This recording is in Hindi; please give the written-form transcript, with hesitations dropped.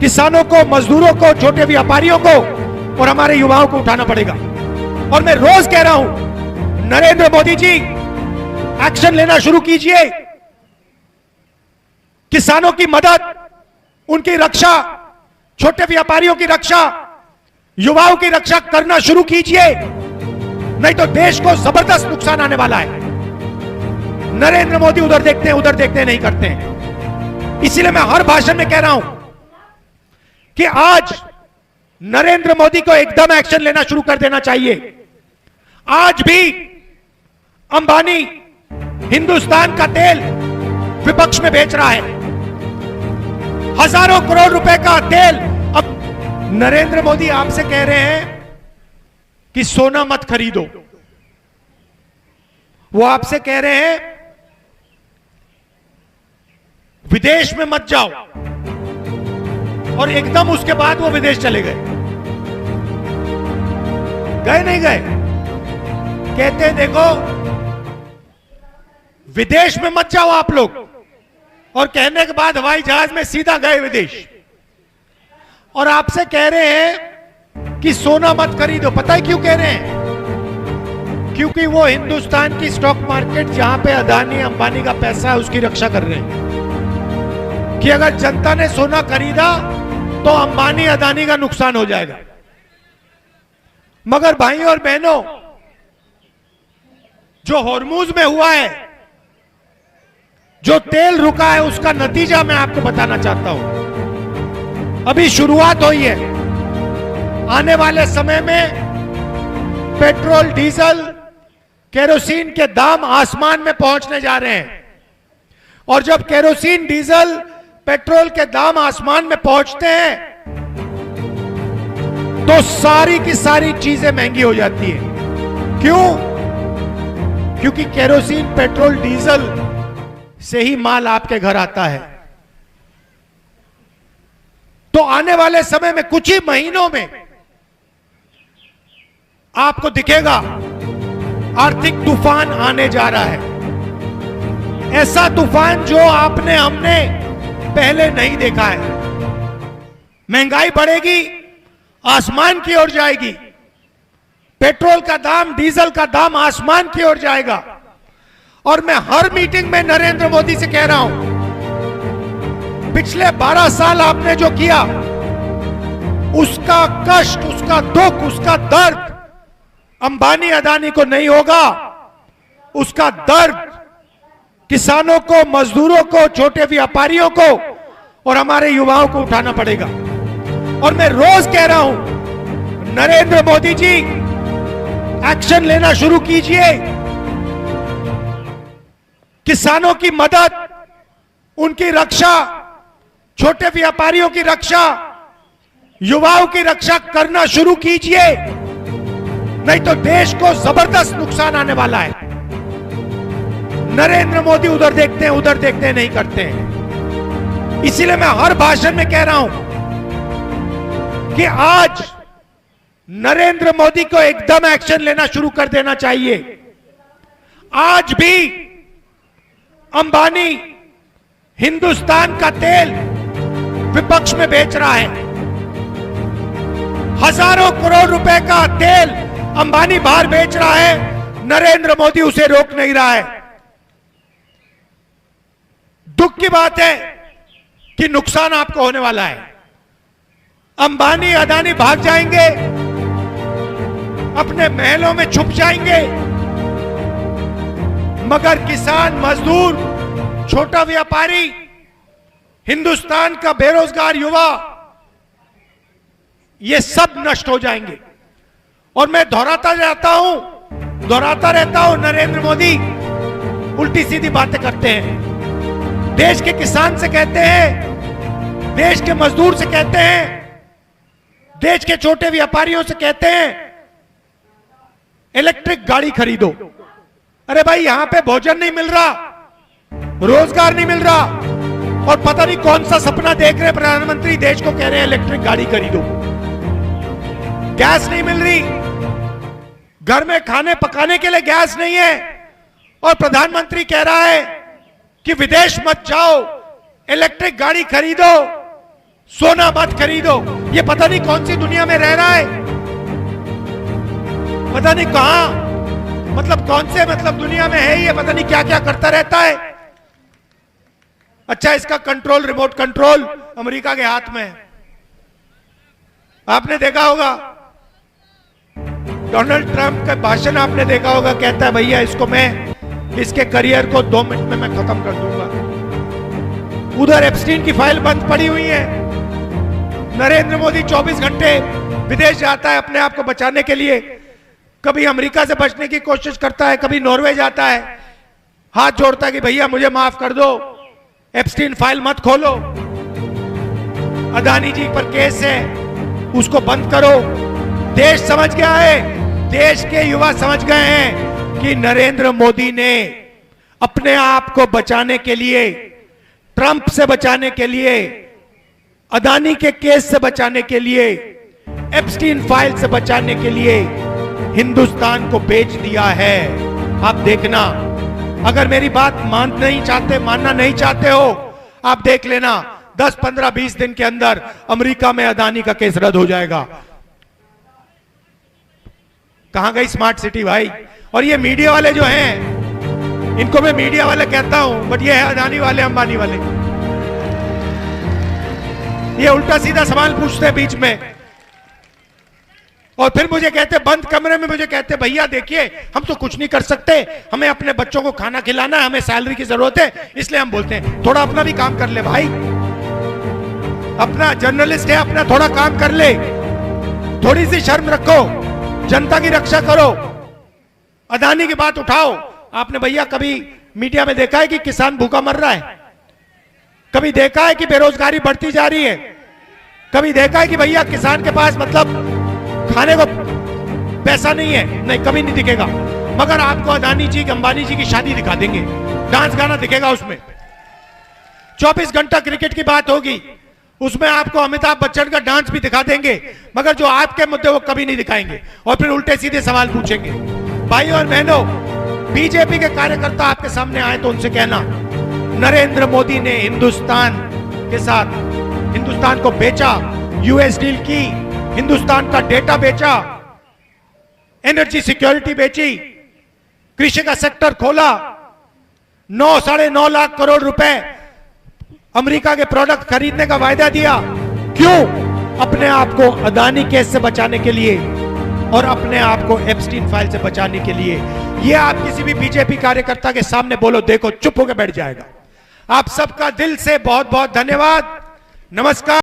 किसानों को, मजदूरों को, छोटे व्यापारियों को और हमारे युवाओं को उठाना पड़ेगा। और मैं रोज कह रहा हूं, नरेंद्र मोदी जी एक्शन लेना शुरू कीजिए। किसानों की मदद, उनकी रक्षा, छोटे व्यापारियों की रक्षा, युवाओं की रक्षा करना शुरू कीजिए, नहीं तो देश को जबरदस्त नुकसान आने वाला है। नरेंद्र मोदी उधर देखते हैं, उधर देखते हैं, नहीं करते हैं। इसीलिए मैं हर भाषण में कह रहा हूं कि आज नरेंद्र मोदी को एकदम एक्शन लेना शुरू कर देना चाहिए। आज भी अंबानी हिंदुस्तान का तेल विपक्ष में बेच रहा है, हजारों करोड़ रुपए का तेल। अब नरेंद्र मोदी आपसे कह रहे हैं कि सोना मत खरीदो, वो आपसे कह रहे हैं विदेश में मत जाओ, और एकदम उसके बाद वो विदेश चले गए। गए नहीं गए, कहते हैं देखो विदेश में मत जाओ आप लोग, और कहने के बाद हवाई जहाज में सीधा गए विदेश। और आपसे कह रहे हैं कि सोना मत खरीदो। पता है क्यों कह रहे हैं? क्योंकि वो हिंदुस्तान की स्टॉक मार्केट जहां पे अदानी अंबानी का पैसा है उसकी रक्षा कर रहे हैं कि अगर जनता ने सोना खरीदा तो अंबानी अदानी का नुकसान हो जाएगा। मगर भाइयों और बहनों, जो हॉर्मूज में हुआ है, जो तेल रुका है, उसका नतीजा मैं आपको बताना चाहता हूं। अभी शुरुआत हुई है। आने वाले समय में पेट्रोल, डीजल, केरोसिन के दाम आसमान में पहुंचने जा रहे हैं। और जब केरोसिन, डीजल, पेट्रोल के दाम आसमान में पहुंचते हैं तो सारी की सारी चीजें महंगी हो जाती है। क्यों? क्योंकि केरोसिन, पेट्रोल, डीजल से ही माल आपके घर आता है। तो आने वाले समय में कुछ ही महीनों में आपको दिखेगा आर्थिक तूफान आने जा रहा है। ऐसा तूफान जो आपने, हमने पहले नहीं देखा है। महंगाई बढ़ेगी, आसमान की ओर जाएगी। पेट्रोल का दाम, डीजल का दाम आसमान की ओर जाएगा। और मैं हर मीटिंग में नरेंद्र मोदी से कह रहा हूं, पिछले 12 साल आपने जो किया, उसका कष्ट, उसका दुख, उसका दर्द अंबानी अदानी को नहीं होगा। उसका दर्द किसानों को, मजदूरों को, छोटे व्यापारियों को और हमारे युवाओं को उठाना पड़ेगा। और मैं रोज कह रहा हूं, नरेंद्र मोदी जी एक्शन लेना शुरू कीजिए। किसानों की मदद, उनकी रक्षा, छोटे व्यापारियों की रक्षा, युवाओं की रक्षा करना शुरू कीजिए, नहीं तो देश को जबरदस्त नुकसान आने वाला है। नरेंद्र मोदी उधर देखते हैं, उधर देखते हैं, नहीं करते हैं। इसीलिए मैं हर भाषण में कह रहा हूं कि आज नरेंद्र मोदी को एकदम एक्शन लेना शुरू कर देना चाहिए। आज भी अंबानी हिंदुस्तान का तेल विपक्ष में बेच रहा है, हजारों करोड़ रुपए का तेल अंबानी बाहर बेच रहा है। नरेंद्र मोदी उसे रोक नहीं रहा है। दुख की बात है कि नुकसान आपको होने वाला है। अंबानी, अदानी भाग जाएंगे, अपने महलों में छुप जाएंगे, मगर किसान, मजदूर, छोटा व्यापारी, हिंदुस्तान का बेरोजगार युवा, ये सब नष्ट हो जाएंगे। और मैं दोहराता रहता हूं, नरेंद्र मोदी उल्टी सीधी बातें करते हैं। देश के किसान से कहते हैं, देश के मजदूर से कहते हैं, देश के छोटे व्यापारियों से कहते हैं इलेक्ट्रिक गाड़ी खरीदो। अरे भाई, यहां पे भोजन नहीं मिल रहा, रोजगार नहीं मिल रहा, और पता नहीं कौन सा सपना देख रहे प्रधानमंत्री, देश को कह रहे हैं इलेक्ट्रिक गाड़ी खरीदो। गैस नहीं मिल रही, घर में खाने पकाने के लिए गैस नहीं है, और प्रधानमंत्री कह रहा है कि विदेश मत जाओ, इलेक्ट्रिक गाड़ी खरीदो, सोना मत खरीदो। ये पता नहीं कौन सी दुनिया में रह रहा है, पता नहीं कहां, मतलब कौन से मतलब दुनिया में है ये, पता नहीं क्या क्या करता रहता है। अच्छा, इसका कंट्रोल, रिमोट कंट्रोल अमेरिका के हाथ में है। आपने देखा होगा डोनाल्ड ट्रंप का भाषण, आपने देखा होगा, कहता है भैया इसको मैं, इसके करियर को 2 मिनट में मैं खत्म कर दूंगा। उधर एप्स्टीन की फाइल बंद पड़ी हुई है। नरेंद्र मोदी 24 घंटे विदेश जाता है अपने आप को बचाने के लिए, कभी अमेरिका से बचने की कोशिश करता है, कभी नॉर्वे जाता है, हाथ जोड़ता है कि भैया मुझे माफ कर दो, एप्स्टीन फाइल मत खोलो, अदानी जी पर केस है उसको बंद करो। देश समझ गया है, देश के युवा समझ गए हैं कि नरेंद्र मोदी ने अपने आप को बचाने के लिए, ट्रंप से बचाने के लिए, अदानी के केस से बचाने के लिए, एप्स्टीन फाइल से बचाने के लिए हिंदुस्तान को बेच दिया है। आप देखना, अगर मेरी बात मानना नहीं चाहते हो, आप देख लेना 10, 15, 20 दिन के अंदर अमेरिका में अदानी का केस रद्द हो जाएगा। कहां गई स्मार्ट सिटी भाई? और ये मीडिया वाले जो हैं, इनको मैं मीडिया वाले कहता हूं, बट ये है अदानी वाले, अंबानी वाले। ये उल्टा सीधा सवाल पूछते हैं बीच में, और फिर मुझे कहते बंद कमरे में, मुझे कहते भैया देखिए हम तो कुछ नहीं कर सकते, हमें अपने बच्चों को खाना खिलाना है, हमें सैलरी की जरूरत है, इसलिए हम बोलते हैं। थोड़ा अपना भी काम कर ले भाई, अपना जर्नलिस्ट है, अपना थोड़ा काम कर ले, थोड़ी सी शर्म रखो, जनता की रक्षा करो। अदानी की बात उठाओ। आपने भैया कभी मीडिया में देखा है कि किसान भूखा मर रहा है? कभी देखा है कि बेरोजगारी बढ़ती जा रही है? कभी देखा है कि भैया किसान के पास मतलब खाने को पैसा नहीं है? नहीं, कभी नहीं दिखेगा। मगर आपको अदानी जी, अंबानी जी की शादी दिखा देंगे, डांस गाना दिखेगा उसमें। 24 घंटा क्रिकेट की बात होगी, उसमें आपको अमिताभ बच्चन का डांस भी दिखा देंगे, मगर जो आपके मुद्दे वो कभी नहीं दिखाएंगे, और फिर उल्टे सीधे सवाल पूछेंगे। भाई और बहनों, बीजेपी के कार्यकर्ता आपके सामने आए तो उनसे कहना, नरेंद्र मोदी ने हिंदुस्तान के साथ, हिंदुस्तान को बेचा, यूएस डील की, हिंदुस्तान का डेटा बेचा, एनर्जी सिक्योरिटी बेची, कृषि का सेक्टर खोला, 9-9.5 लाख करोड़ रुपए अमेरिका के प्रोडक्ट खरीदने का वायदा दिया। क्यों? अपने आप को अदानी केस से बचाने के लिए और अपने आप को एप्स्टीन फाइल से बचाने के लिए। ये आप किसी भी बीजेपी कार्यकर्ता के सामने बोलो, देखो चुप होकर बैठ जाएगा। आप सबका दिल से बहुत बहुत धन्यवाद। नमस्कार।